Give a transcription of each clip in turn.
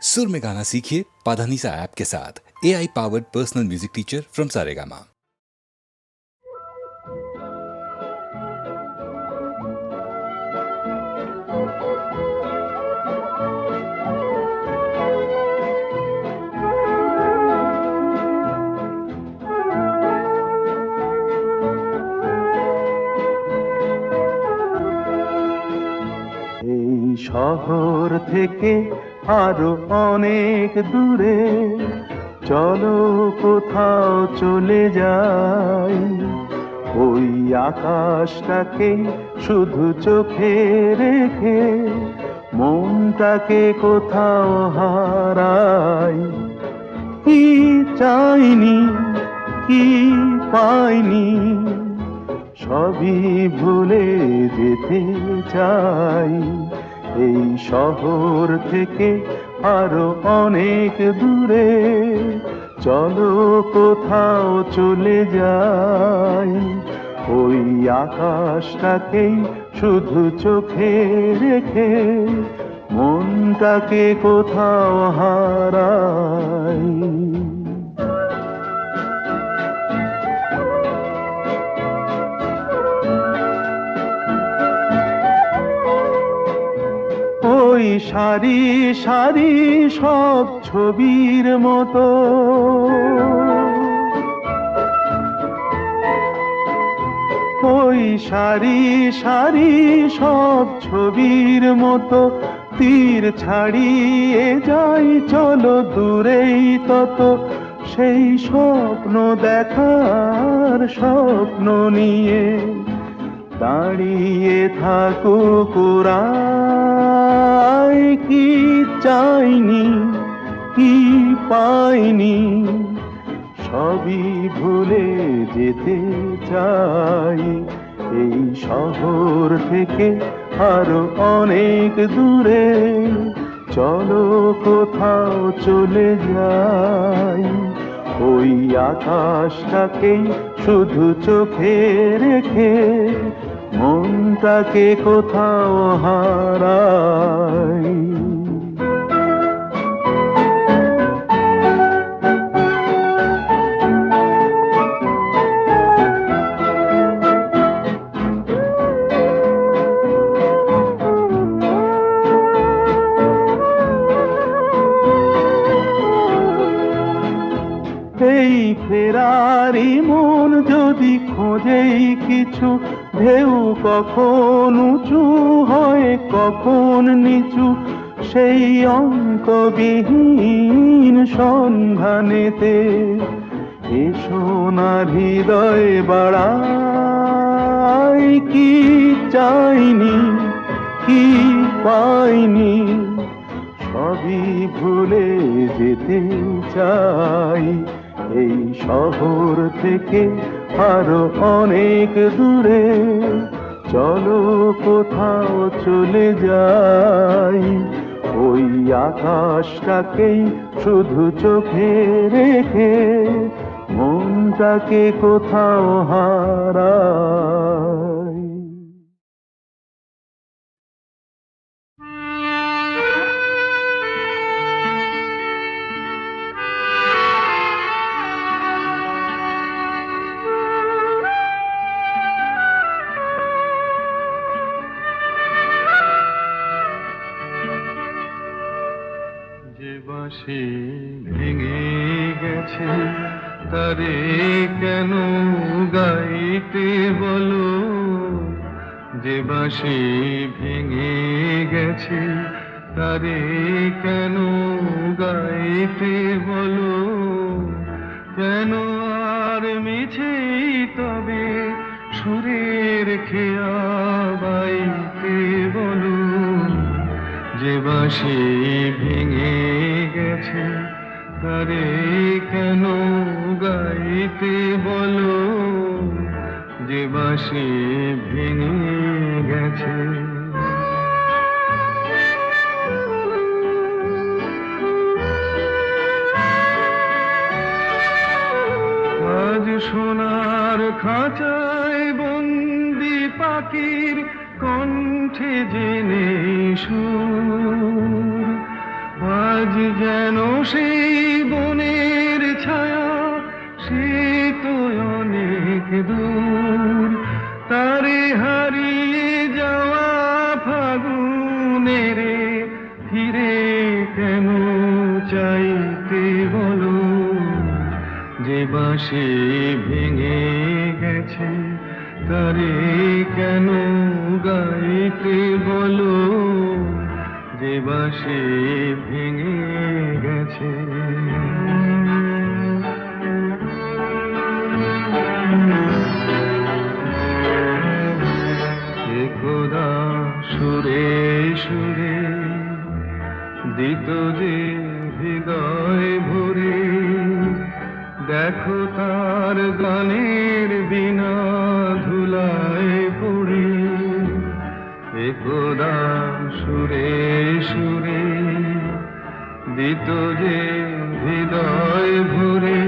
सुर में गाना सीखिए पाधानीसा ऐप के साथ। AI powered personal music teacher from Saregama. এই শহর থেকে আরো অনেক দূরে চলো কোথাও চলে যাই, ওই আকাশটাকে শুধু চোখে রেখে মনটাকে কোথাও হারাই। কি চাইনি কি পাইনি সবই ভুলে যেতে চাই। এই শহর থেকে আরো অনেক দূরে চলো কোথাও চলে যাই, ওই আকাশটাকেই শুধু চোখে রেখে মনটাকে কোথাও হারাই। ওই সারি সারি সব ছবির মতো ওই সারি সারি সব ছবির মতো তীর ছাড়িয়ে যাই চলো দূরেই তত, সেই স্বপ্ন দেখার স্বপ্ন নিয়ে দাঁড়িয়ে থাকুক ওরা। কি চাইনি কি পাইনি সবই ভুলে যেতে চাই। এই শহর থেকে আরো অনেক দূরে চলো কোথাও চলে যাই, ওই আকাশটাকেই শুধু চোখে রেখে মনটাকে কোথাও হারাই। এই ফেরারি মন যদি খোঁজেই কিছু, ঢেউ কখন উঁচু হয় কখন নিচু, সেই অন্তবিহীন সন্ধানেতে এ সোনার হৃদয় বাড়াই। কি চাইনি কি পাইনি সবই ভুলে যেতে চাই। এই শহর থেকে আরো অনেক দূরে চলো কোথাও চলে যাই, ওই আকাশটাকেই শুধু চোখে রেখে মনটাকে কোথাও হারাই। বাঁশি ভেঙে গেছে তারে কেন গাইতে বলো, যে বাঁশি ভেঙে গেছে তারে কেন গাইতে বলো, কেন আর মিছেই তবে সুরের খেয়া বাইতে বলো, যে বাঁশি ভেঙে গেছে তারে কেন গাইতে বলো, যে বাঁশি ভেঙে গেছে। আজ সোনার খাঁচায় বন্দি পাখির কণ্ঠে জেনে সুর, আজ যেন সেই বনের ছায়া, সে তো অনেক দূর, তারে হারিয়ে যাওয়া ফাগুনের ফিরে কেন চাইতে বলো, যে বাঁশি ভেঙে গেছে তারে কেন গাইতে বলো, যে বাঁশি ভেঙে গেছে। একদা সুরে সুরে দিত যে হৃদয় ভরে, দেখো তার গানের বিনা ধুলায় পড়ে। একদা সুরে সুরে দিত যে হৃদয় ভরে,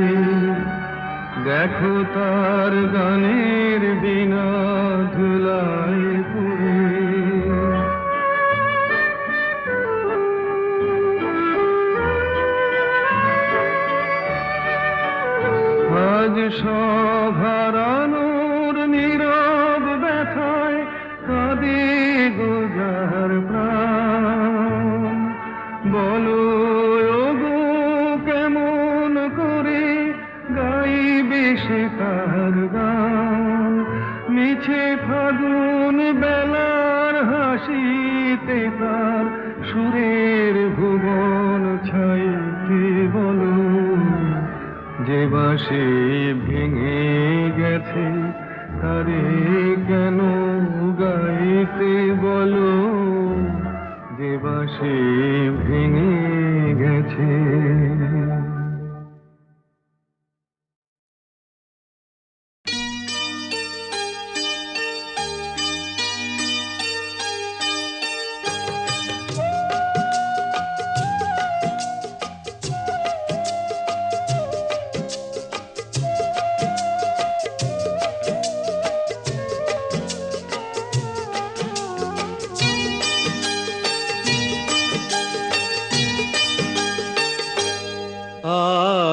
দেখো তার গানের বিনা ধুলায় পড়ে। আজ সব হারানোর নীরব ব্যথায় কাঁদে গো যার প্রাণ, বলো ওগো কেমন করে গাইবে সে তার গান, মিছে ফাগুন বেলার হাসিতে তার সুরের ভুবন ছাইতে বলো, যে বাঁশি ভেঙে গেছে তারে কেন গাইতে বলো, যে বাঁশি ভেঙে গেছে।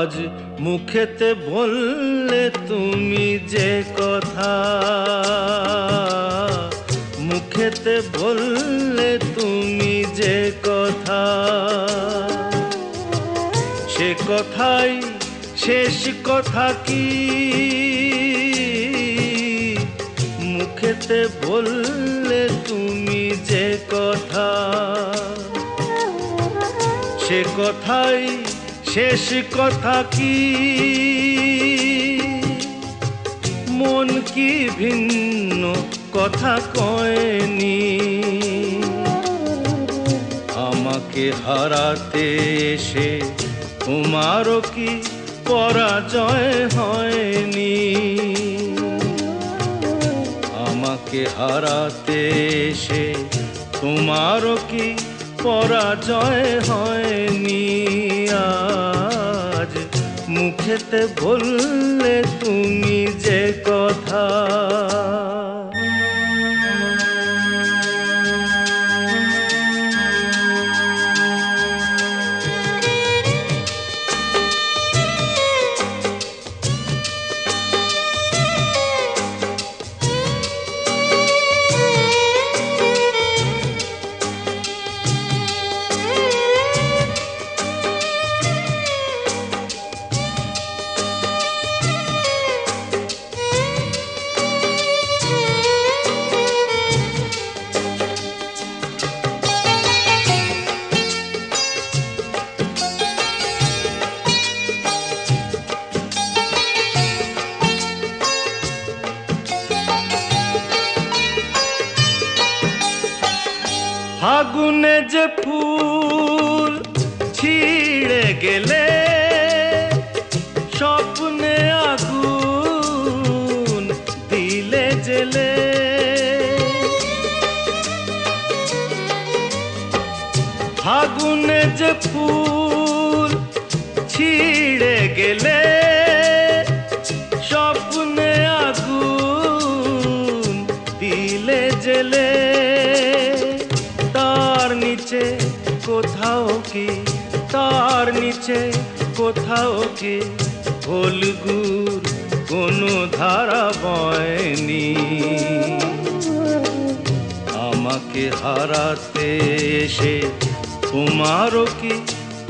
আজ মুখেতে বললে তুমি যে কথা, মুখেতে বললে তুমি যে কথা, সে কথাই শেষ কথা কি? মুখেতে বললে তুমি যে কথা, সে কথাই শেষ কথা কি? মন কি ভিন্ন কথা কয়নি? আমাকে হারাতে এসে তোমারও কি পরাজয় হয়নি? আমাকে হারাতে এসে তোমারও কি পরাজয় হয়নি? আজ মুখেতে বললে তুমি যে কথা, ফাগুনে যে ফুল ছিঁড়ে গেলে স্বপ্নে আগুন দিলে জেলে, ফাগুনে যে ফুল ছিঁড়ে গেলে স্বপ্নে আগুন দিলে জেলে, তার নিচে কোথাও কি তার নিচে কোথাও কি গোলগুর কোনো ধারা বয়নি। আমাকে হারাতে এসে তোমারও কি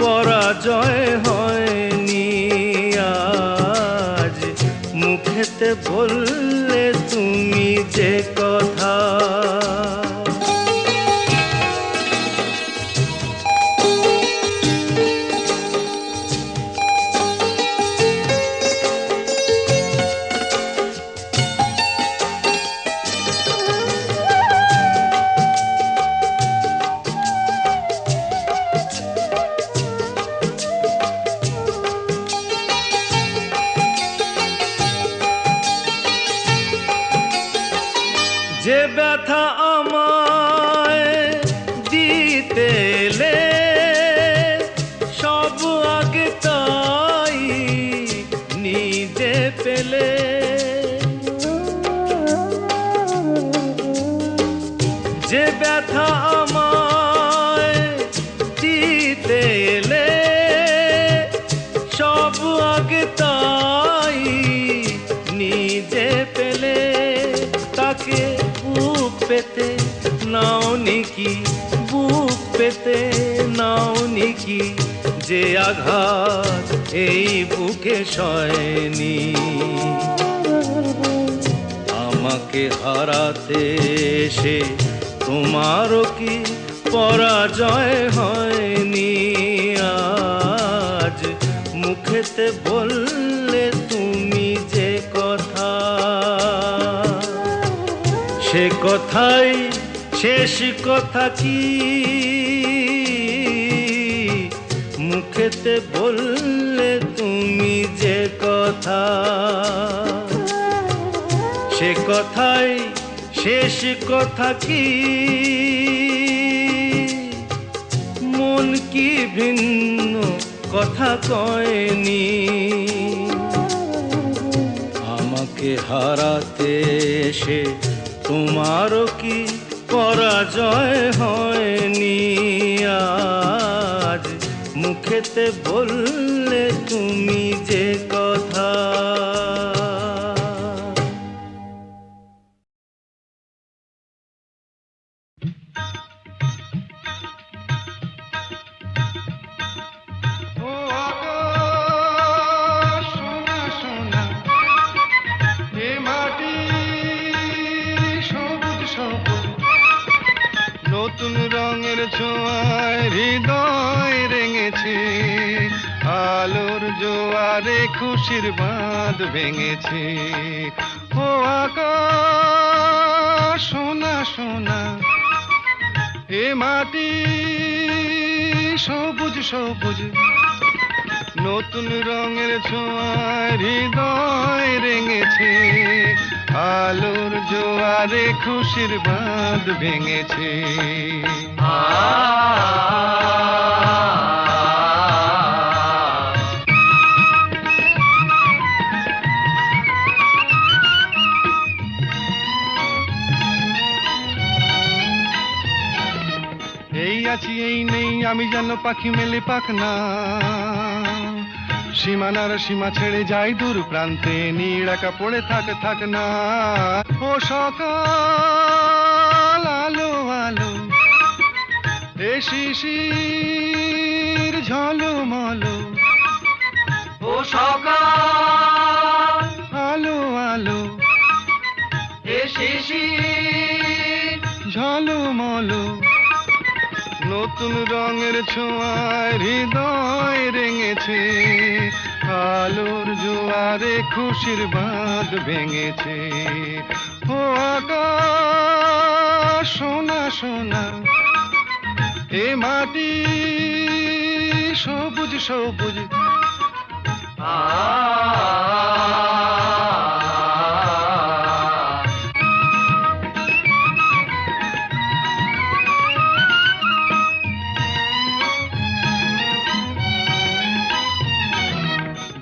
পরাজয় হয়নি? আজ মুখেতে বললে তুমি যে কথা, যে ব্যথা আমায় দিতে এলে সব আগে তাই নিজে পেলে। যে ব্যথা আমায় দিতে এলে সব আগে তাই নিজে পেলে। তাকে বুক পেতে নাও নিকি, বুক পেতে নাও নিকি, যে আঘাত এই বুকে সয়নি। আমাকে হারাতে এসে তোমারও কি পরাজয় হয়নি? আজ মুখেতে বললে তুমি যে কথা, সে কথাই শেষ কথা কি? মুখেতে বললে তুমি যে কথা, সে কথাই শেষ কথা কি? মন কি ভিন্ন কথা কয়নি? আমাকে হারাতে এসে তোমারও কি পরাজয় হয়নি? আজ মুখেতে বললে তুমি যে কথা। ও আকাশ সোনা সোনা, এ মাটি সবুজ সবুজ, নতুন রঙের ছোঁয়ায় হৃদয় রেঙেছে, আলোর জোয়ারে খুশির বাঁধ ভেঙেছে। ও আকাশ সোনা সোনা, এ মাটি সবুজ সবুজ, নতুন রঙের ছোঁয়ায় হৃদয় রেঙেছে, আলোর জোয়ারে খুশির বাঁধ ভেঙেছে। এই আছি এই নেই আমি যেন পাখি মেলে পাখনা, সীমানার সীমা ছেড়ে যাই দূর প্রান্তে, নীড়াকা পড়ে থাক না। ও সকাল আলো আলো, এ শিশির ঝলমলো, ও সকাল আলো আলো, এ শিশির ঝলমলো, নতুন রঙের ছোঁয়ায় হৃদয় রেঙেছে, আলোর জোয়ারে খুশির বাঁধ ভেঙেছে। ও আকাশ সোনা সোনা, এ মাটি সবুজ সবুজ।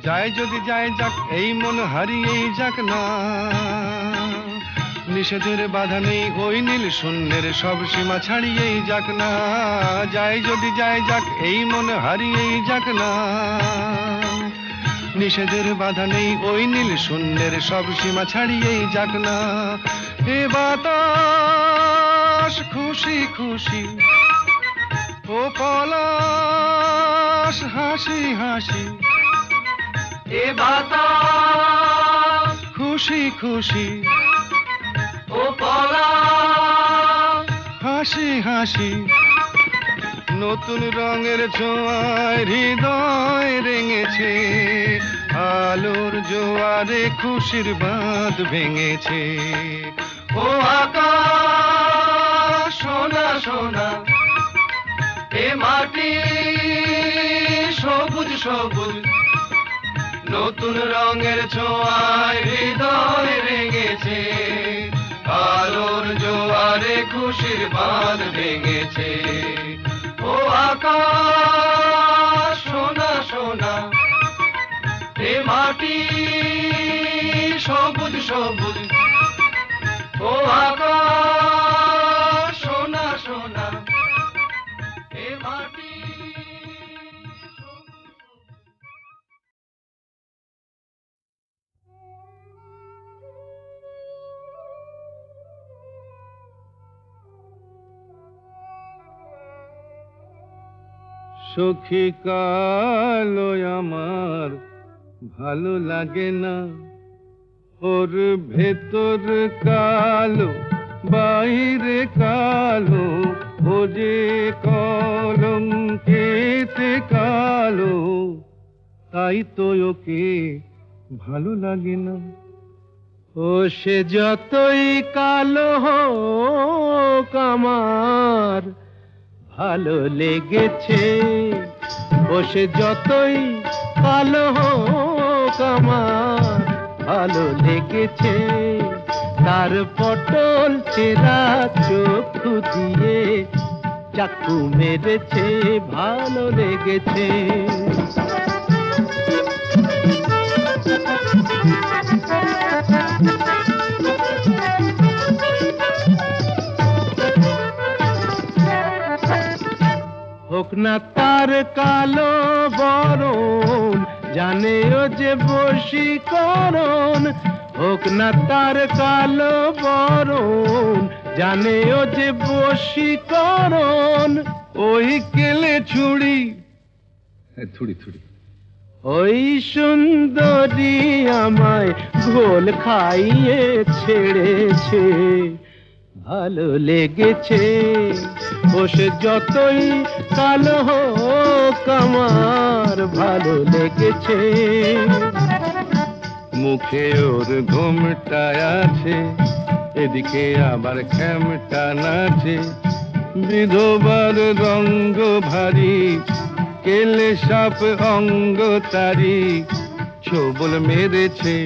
যায় যদি যায় যাক, এই মন হারিয়েই যাক না, নিষেধের বাধা নেই ওই নীল শূন্যের সব সীমা ছাড়িয়েই যাক না, যায় যদি যায় যাক এই মন হারিয়েই যাক না। নিষেধের বাধা নেই ওই নীল শূন্যের সব সীমা ছাড়িয়েই যাক না। এ বাতাস খুশি খুশি, ও পলাশ হাসি হাসি। এ বাতাস খুশি খুশি, ও পলাশ হাসি হাসি। নতুন রঙের ছোঁয়ায় হৃদয় রেঙেছে, আলোর জোয়ারে খুশির বাঁধ ভেঙেছে। ও আকাশ সোনা সোনা, এ মাটি সবুজ সবুজ। নতুন রঙের ছোঁয়ায় হৃদয় রেঙেছে, আলোর জোয়ারে খুশির বাঁধ ভেঙেছে। ও আকাশ সোনা সোনা, এ মাটি সবুজ সবুজ। ও আকাশ সোনা সোনা, এ মাটি সবুজ সবুজ। সখী কালো আমার ভালো লাগে না, ওর ভেতর কালো বাইরে কালো, ও যে কলঙ্কেতে কালো, তাই তো ওকে ভালো লাগে না। ও সে যতই কালো হোক আমার ভালো লেগেছে, ও সে যতই কালো হোক আমার ভালো লেগেছে। তার পটল চেরা চক্ষু দিয়ে চাকু মেরেছে, ভালো লেগেছে। হোক না তার কালো বরণ, জানে ও যে বশীকরণ। হোক না তার কালো বরণ, জানে ও যে বশীকরণ। ওই কেলে ছুড়ি থুড়ি থুড়ি, ওই সুন্দরী আমায় ঘোল খাইয়ে ছেড়েছে, ভালো লেগেছে। ও সে যতই কালো হোক আমার ভালো লেগেছে। মুখে ওর ঘুমটা আছে, এদিকে আবার খ্যামটা নাচে। বিধবার রঙ্গ ভারী, কেলে সাপ অঙ্গ তারি, ছোবল মেরেছে।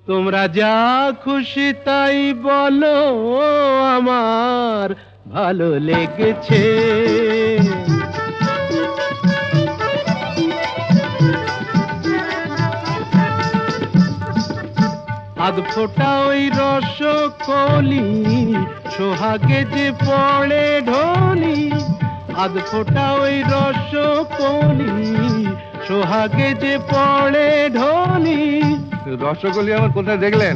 তোমরা যা খুশি তাই বলো, আমার ভালো লেগেছে। আধ ফোঁটা ওই রসকলি, সোহাগে যে পড়ে ঢলি। আধ ফোঁটা ওই রসকলি, সোহাগে যে পড়ে ঢলি। রসগোল্লা আমার কোথায় দেখলেন?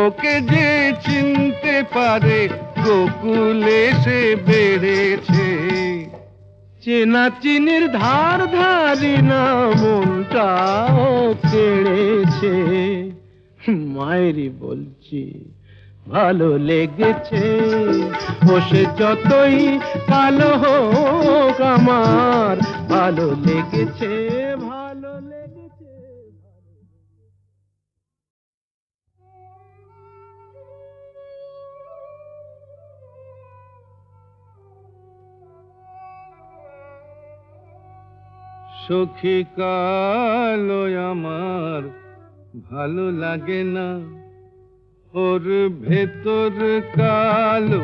ওকে যে চিনতে পারে গোকুলে সে বেড়েছে। চেনা চিনির ধার ধারি না মনটাও কেড়েছে। মায়েরই বলছি ভালো লেগেছে। ও সে যতই কালো হোক আমার ভালো লেগেছে, ভালো লেগেছে। সখী কালো আমার ভালো লাগে না, ওর ভেতর কালো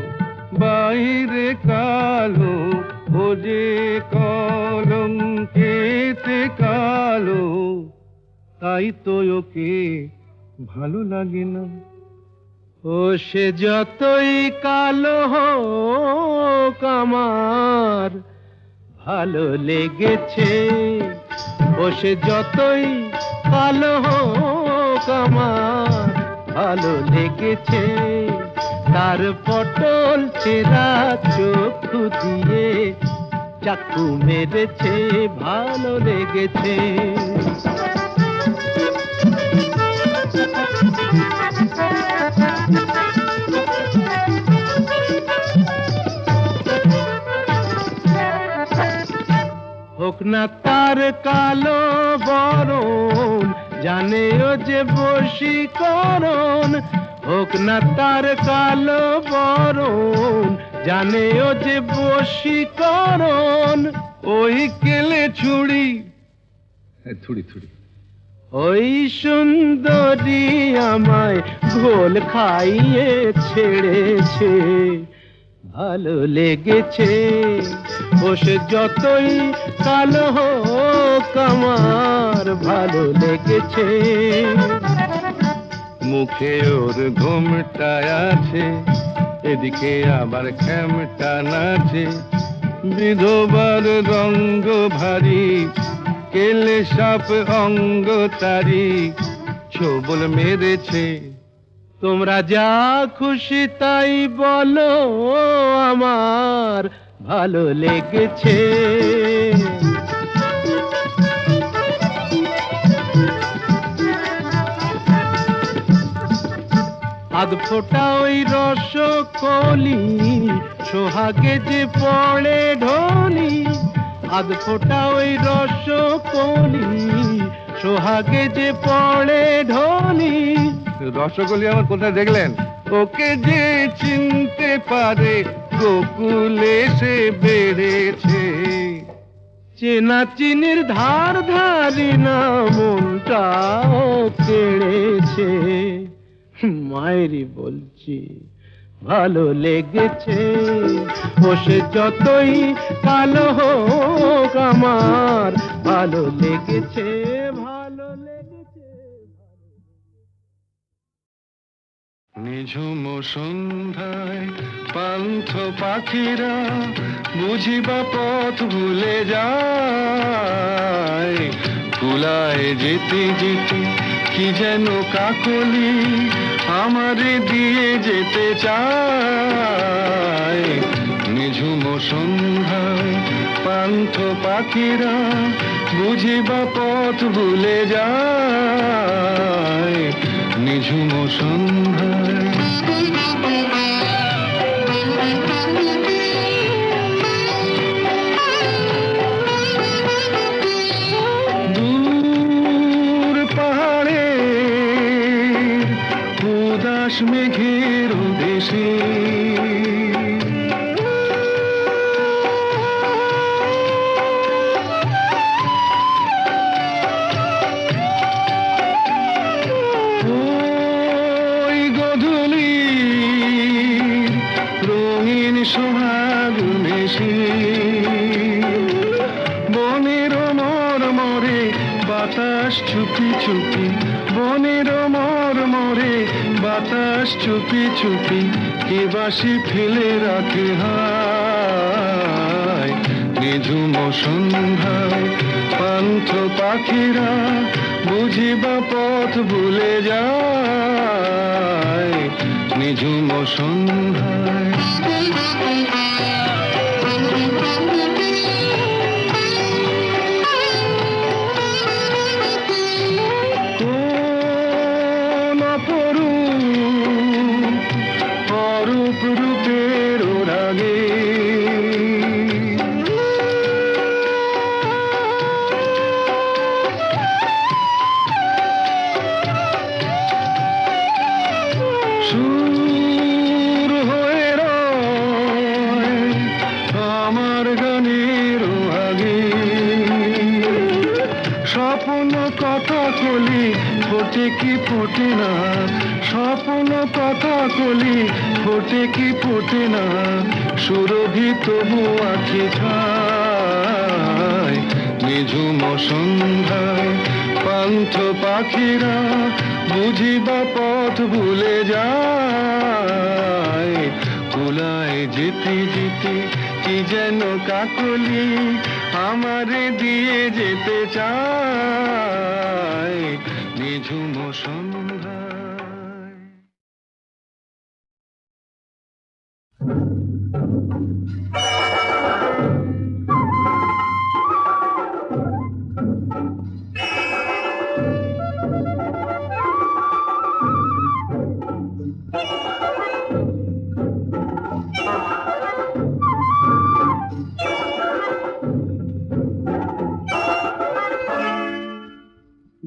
বাইরে কালো, ও যে কলঙ্কেতে কালো, তাই তো ওকে ভালো লাগে না। ও ও সে যতই কালো হোক আমার ভালো লেগেছে, ও সে যতই কালো হোক আমার ভালো লেগেছে, তার পটল চেরা চক্ষু দিয়ে চাকু মেরেছে, ভালো লেগেছে। হোক না তার কালো বরণ, জানে ও যে বশীকরণ, হোক না তার কালো বরণ, জানে ও যে বশীকরণ, ওই কেলে ছুরি থুড়ি থুড়ি, ওই সুন্দরী আমায় ঘোল খাইয়ে ছেড়েছে, ভালো লেগেছে, ও সে যতই কালো হোক আমার ভালো লেগেছে। মুখে ওর ঘুমটা আছে, এদিকে আবার খ্যামটা নাচে, বিধবার রঙ্গ ভারী, কেলে সাপ অঙ্গ তারি, ছোবল মেরেছে। তোমরা যা খুশি তাই বলো, আমার ভালো লেগেছে। আধ ফোঁটা ওই রসকলি, সোহাগে যে পড়ে ঢোলি, আধ ফোঁটা ওই রসকলি, সোহাগে যে পড়ে ঢোলি। রসগোল্লা আমার কোথায় দেখলেন? ওকে যে চিনতে পারে গোকুলে সে বেড়েছে। চেনা চিনির ধার ধারি না মনটাও কেড়েছে, মায়েরই বলছি ভালো লেগেছে, ও সে যতই কালো হোক আমার ভালো লেগেছে, ভালো লেগেছে। নিঝুম সন্ধ্যায় পান্থ পাখিরা বুঝিবা পথ ভুলে যায়, কুলায় যেতে যেতে কি যেন কাকলি আমারে দিয়ে যেতে চায়। নিঝুম সন্ধ্যায় পান্থ পাখিরা বুঝিবা পথ ভুলে যায়, নিঝুম সন্ধ্যায়। দূর পাহাড়ে উদাস মেঘের দেশে সোহাগ মেশে বনের মরমরে বাতাস চুপি চুপি, বনের মরমরে বাতাস চুপি চুপি, কে বাসি ফেলে রাখে হায়। নিঝুম সন্ধ্যায় পান্থ পাখিরা বুঝিবা পথ ভুলে যায়, নিঝুম সন্ধ্যায়। কোন অরূপ রূপের রাগে সুর হয়ে রয় আমার গানের আগে, স্বপ্ন কথা কলি ফোটে কি ফোটে না, স্বপ্ন কথা কলি ফোটে কি ফোটে না, সুরভি তবু আঁখি খায়। নিঝুম সন্ধ্যায় পান্থ পাখিরা বুঝিবা পথ ভুলে যায়। কুলায় যেতে যেতে কি যেন কাকলি আমারে দিয়ে যেতে চায় নিঝুম সন্ধ্যায়।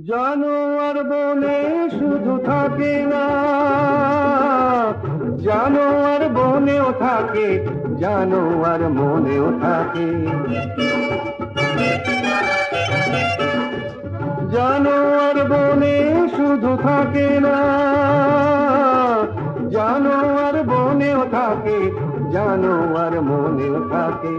জানোয়ার বনে শুধু থাকে না, জানোয়ার বনেও থাকে, জানোয়ার মনেও থাকে। জানোয়ার বনে শুধু থাকে না, জানোয়ার বনেও থাকে, জানোয়ার মনেও থাকে।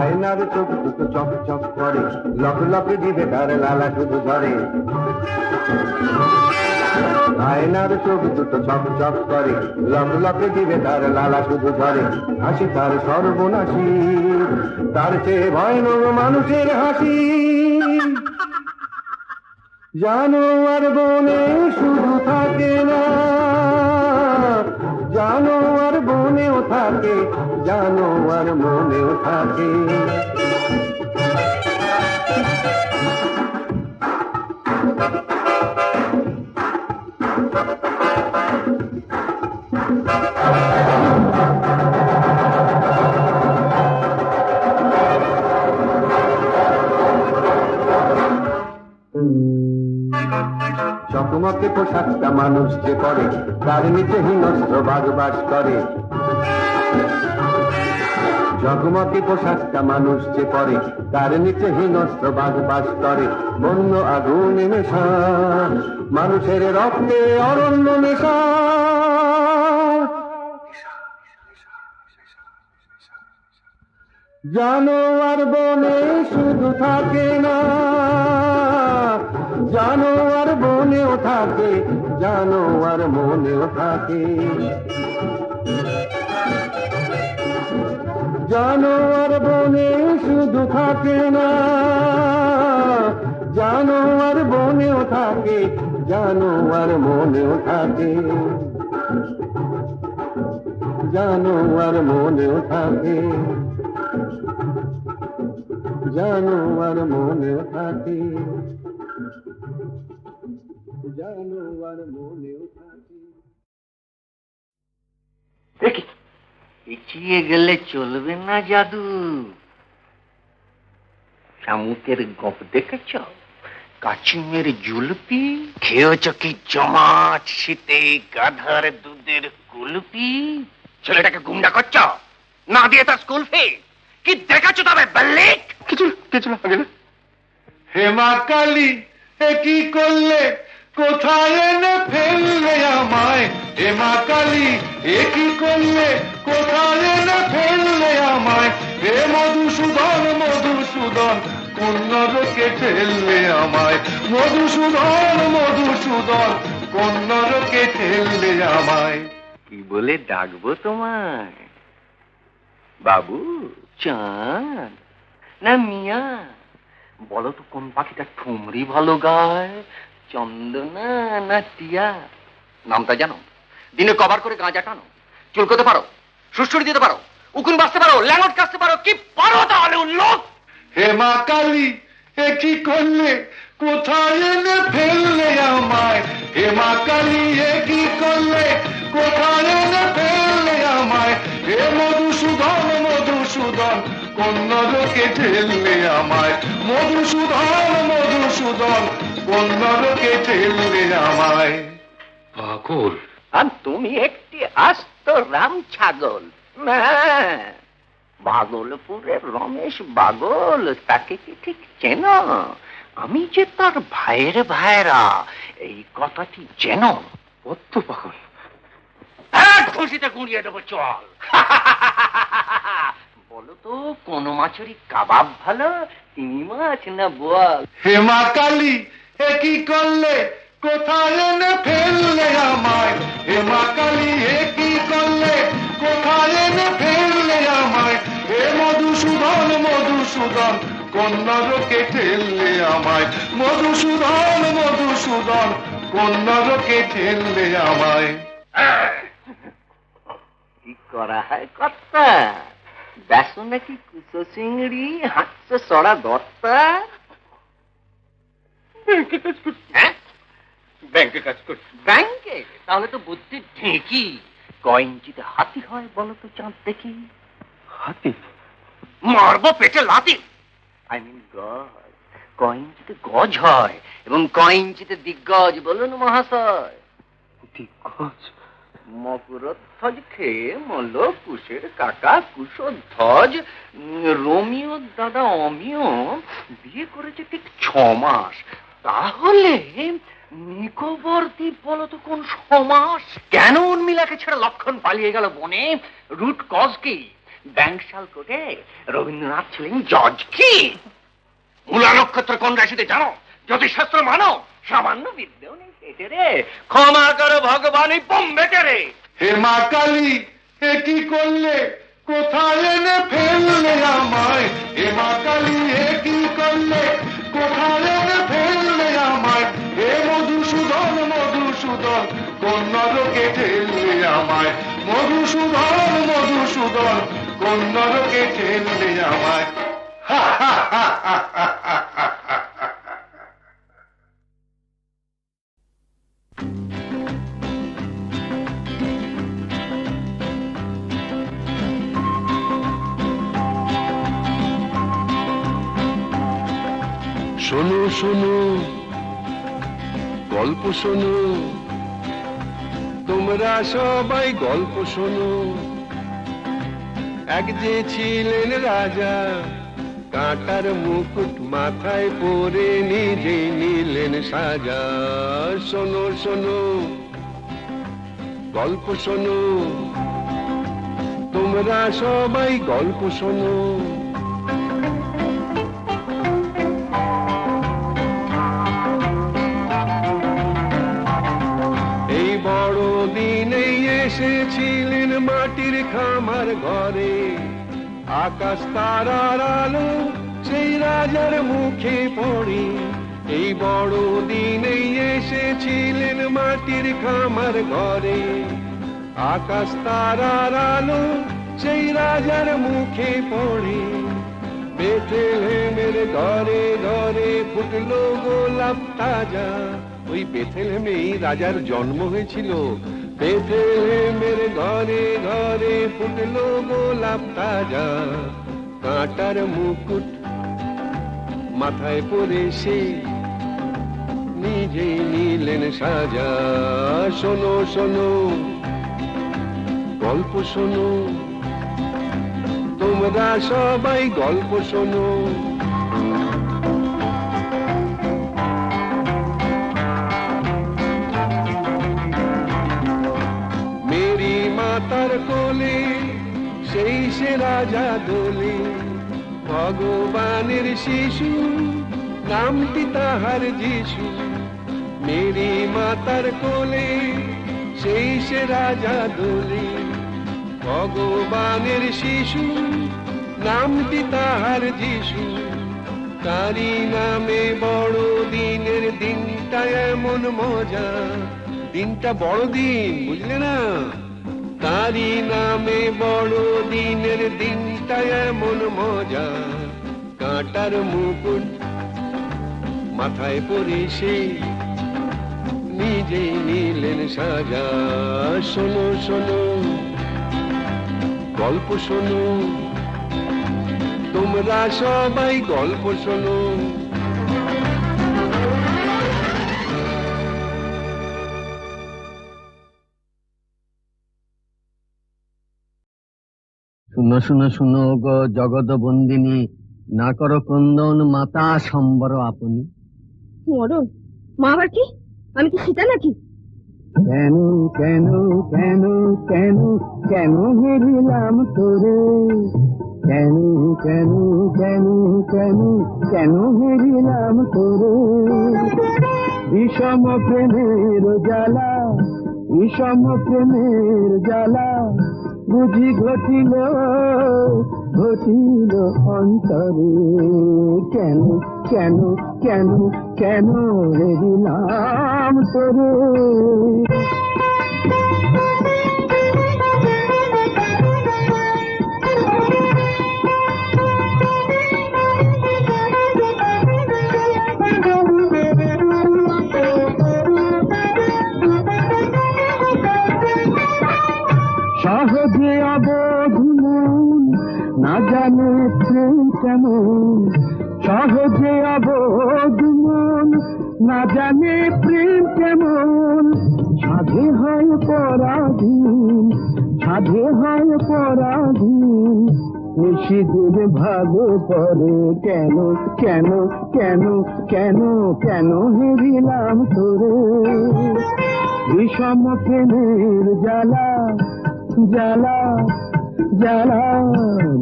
আয়নার চোখ দুটো চক চক করে, লক লক দিবে তার লালা শুধু ঝরে। আয়নার চোখ দুটো চক চক করে, লক লক দিবে তার লালা শুধু ঝরে। হাসি তার সর্বনাশী, তার চেয়ে ভয়ানক মানুষের হাসি। জানোয়ার বনে শুধু থাকে না, জানোয়ার বনেও থাকে, জানোয়ার মনেও থাকে। চকমকে পোশাকটা মানুষ যে পরে, তার নিচে হিংস্র বাঘ বাস করে। জগমগে পোশাকটা মানুষ যে পরে, তার নিচে হিংস্র বাঘ বাস করে। বন্য আগুনে মেশা মানুষের রক্তে অরণ্য মেশা। জানোয়ার বনে শুধু থাকে না, জানোয়ার বনেও থাকে, জানোয়ার মনেও থাকে। জানোয়ার বনে শুধু থাকে না, জানোয়ার বনেও থাকে, জানোয়ার মনেও থাকে। জানোয়ার মনেও থাকে, জানোয়ার মনেও থাকে, জানোয়ার মনেও থাকে। দেখি পিছিয়ে গেলে চলবে না জাদু। শামুকের গপ দেখেছ? কাচিমের জুলপি খেয়েছ কি জমাট শীতে গাধার দুধের কুলপি? ছেলেটাকে গুন্ডা করছ, না দিয়ে তার স্কুল ফি কি দেখাচ্ছ? তবে বাল্লিক কিছু কিছু লাগে না। হেমা কালী এ কি করলে, কোথায় এনে ফেললে আমায়? হেমা কালী এ কি করলে, কোথায় এনে ফেললে আমায়? হে মধুসূদন মধুসূদন কোন নরকে ঠেললে আমায়? মধুসূদন মধুসূদন কোন নরকে ঠেললে আমায়? কি বলে ডাকবো তোমায়? বাবু, চাঁদ না মিয়া? বলো তো কোন পাখিটা ঠুমরি ভালো গায়, চন্দনা না টিয়া? নামটা জানো? দিনে কভার করে গাঁজা টানো, চুলকোতে পারো, সুড়সুড়ি দিতে পারো, উকুন বাঁচতে পারো, ল্যাঙ্গট কাটতে পারো, কি পারো তাহলে উল্লোক? হেমা কালী এ কি করলে, কোথায় এনে ফেললে আমায়? হেমা কালী এ কি করলে, কোথায় এনে ফেললে আমায়? হে মধুসূদন মধুসূদন কোন নরকে ঠেললে আমায়? মধুসূদন মধুসূদন কোন নরকে ঠেললে আমায়। পাগল? আর তুমি একটি আস্ত রাম ছাগল। ভাগলপুরের রমেশ বাগল, তাকে কি ঠিক চেনো? আমি যে তার ভাইয়ের ভাইরা, এই কথাটি চেনো? বদ্ধ পাগল। খুশিতে গুঁড়িয়ে দেবো, চল। বলো তো, কোন মাছেরই কাবাব ভালো, চিংড়ি মাছ না বোয়াল? হে মা কালী, এ কি করলে, কোথায় এনে ফেললে আমায়? হে মা কালী, এ কি করলে, কোথায় এনে ফেললে আমায়? হে মধুসূদন, মধুসূদন, কোন নরকে ঠেললে আমায়? মধুসূদন, মধুসূদন, কোন নরকে ঠেললে আমায়? কি করা হয় কর্তা? দেখো নাকি কুচো চিংড়ি, হাঁটছে সরা দত্তা। ব্যাংকে কাজ করছি। ব্যাংকে? তাহলে তো বুদ্ধির ঢেঁকি। ক ইঞ্চিতে হাতি হয় বলো তো চাঁদ দেখি? হাতি? মারবো পেটে লাথি। আই মিন গজ। ক ইঞ্চিতে গজ হয় এবং ক ইঞ্চিতে দিগ্গজ বলুন মহাশয়? দিগ্গজ? মকরধ্বজ খেয়ে মল কুশের কাকা কুশধ্বজ। রোমিও দাদা অমিয় বিয়ে করেছে ঠিক 6 মাস। তাহলে নিকোবর দ্বীপ বলো তো কোন সমাস? কেন উর্মিলাকে ছেড়ে লক্ষণ পালিয়ে গেল বনে? রুট কজ কি? ব্যাংকশাল কোর্টে রবীন্দ্রনাথ ছিলেন জজ কি? মূলা নক্ষত্র কোন রাশিতে জানো? জ্যোতিষশাস্ত্র মানো? সামান্য বিদ্যেও নেই পেটে রে। ক্ষমা করো ভগবানই বোম্বেটে রে। হে মা কালী, এ কি করলে, কোথায় এনে ফেললে আমায়? হে মা কালী, এ কি করলে, কোথায় এনে ফেললে আমায়? হে মধুসূদন, মধুসূদন, কোন নরকে ঠেললে আমায়? মধুসূদন, মধুসূদন, কোন নরকে ঠেললে আমায়? হা হা হা হা হা হা হা। শোনো শোনো, গল্প শোনো, তোমরা সবাই গল্প শোনো। এক যে ছিলেন রাজা, কাঁটার মুকুট মাথায় পরে নিজে নিলেন সাজা। শোনো শোনো, গল্প শোনো, তোমরা সবাই গল্প শোনো। এসেছিলেন মাটির খামার ঘরে, আকাশ তারার আলো সেই রাজার মুখে পড়ে। এই বড় দিনেই এসেছিলেন মাটির খামার ঘরে, আকাশ তারার আলো সেই রাজার মুখে পড়ে। বেথলেহেমের ঘরে ঘরে ফুটলো গোলাপ তাজা। ওই বেথলেহেমেই রাজার জন্ম হয়েছিল। বেথলেহেমের ঘরে ঘরে ফুটলো গোলাপ তাজা। কাঁটার মুকুট মাথায় পরে সে নিজেই নিলেন সাজা। শোনো শোনো, গল্প শোনো, তোমরা সবাই গল্প শোনো। মেরি মাতার কোলে সেই সে রাজা দোলে, ভগবানের শিশু নামটি তাহার যিশু। মেরি মাতার কোলে সেই সে রাজা দোলে, ভগবানের শিশু নামটি তাহার যিশু। তারি নামে বড় দিনের দিনটা এমন মজা। দিনটা বড় দিন, বুঝলে না? তারি নামে বড় দিনের দিনটা এমন মজা। কাঁটার মুকুট মাথায় পরে সে নিজেই নিলেন সাজা। শোনো শোনো, গল্প শোনো, তোমরা সবাই গল্প শোনো। শুনো শুনো শুনো গো জগৎ বন্দিনী, না করো ক্রন্দন মাতা সম্বর আপনি। মরণ? মা আবার কি? আমি কি সীতা নাকি? কেন কেন কেন কেন কেন হেরিলাম তোরে, কেন কেন কেন কেন কেন হেরিলাম তোরে। বিষম প্রেমের জ্বালা, বিষম প্রেমের জ্বালা বুঝি ঘটিল ঘটিল অন্তরে। কেন কেন কেন কেন হেরিলাম তোরে। সহজে অবধ মন না জানে প্রেম কেমন, সহজে অবধ মন না জানে প্রেম কেমন। সাধে হয় পরাধীন, সাধে হয় পরাধীন, নিশিদের ভাগে পড়ে। কেন কেন কেন কেন কেন হেরিলাম তোরে। বিষম প্রেমের জ্বালা জ্বালা জ্বালা,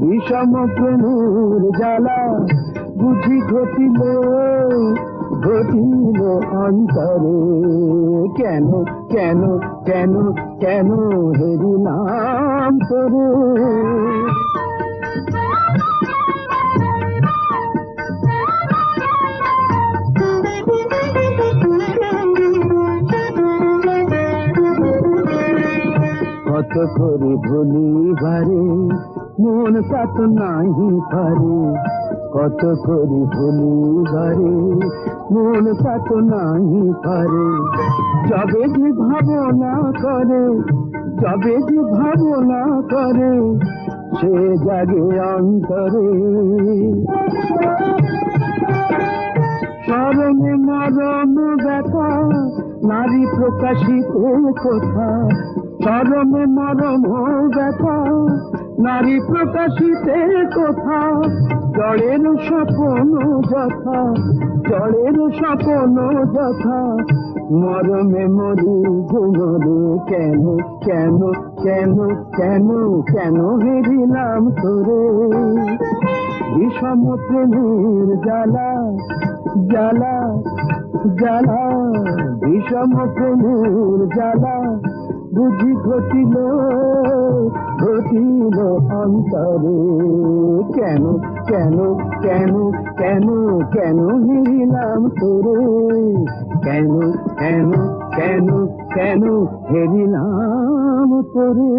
বিষম প্রেমের জ্বালা বুঝি ঘটিল ঘটিল অন্তরে। কেন কেন কেন কেন হেরিলাম তোরে। কত করে ভুলিবারে মন কত নাহি পারে, কত করে ভুলিবারে মন কত নাহি পারে। যবে যে ভাবনা করে, যবে যে ভাবনা করে, সে জাগে অন্তরে। স্মরণে মরণ ব্যথা নারী প্রকাশিত কথা, চরমে মরম ব্যথা নারী প্রকাশিতে কথা। জড়ের স্বপন যথা, জড়ের স্বপন যথা, মরমে মরি গুণরে। কেন কেন কেন কেন কেন হেরিলাম তোরে। বিষম প্রেমের জ্বালা জ্বালা জ্বালা, বিষম প্রেমের জ্বালা বুঝি ঘটিল ঘটিল অন্তরে। কেন কেন কেন কেন কেন হেরিলাম তোরে। কেন কেন কেন কেন হেরিলাম তোরে।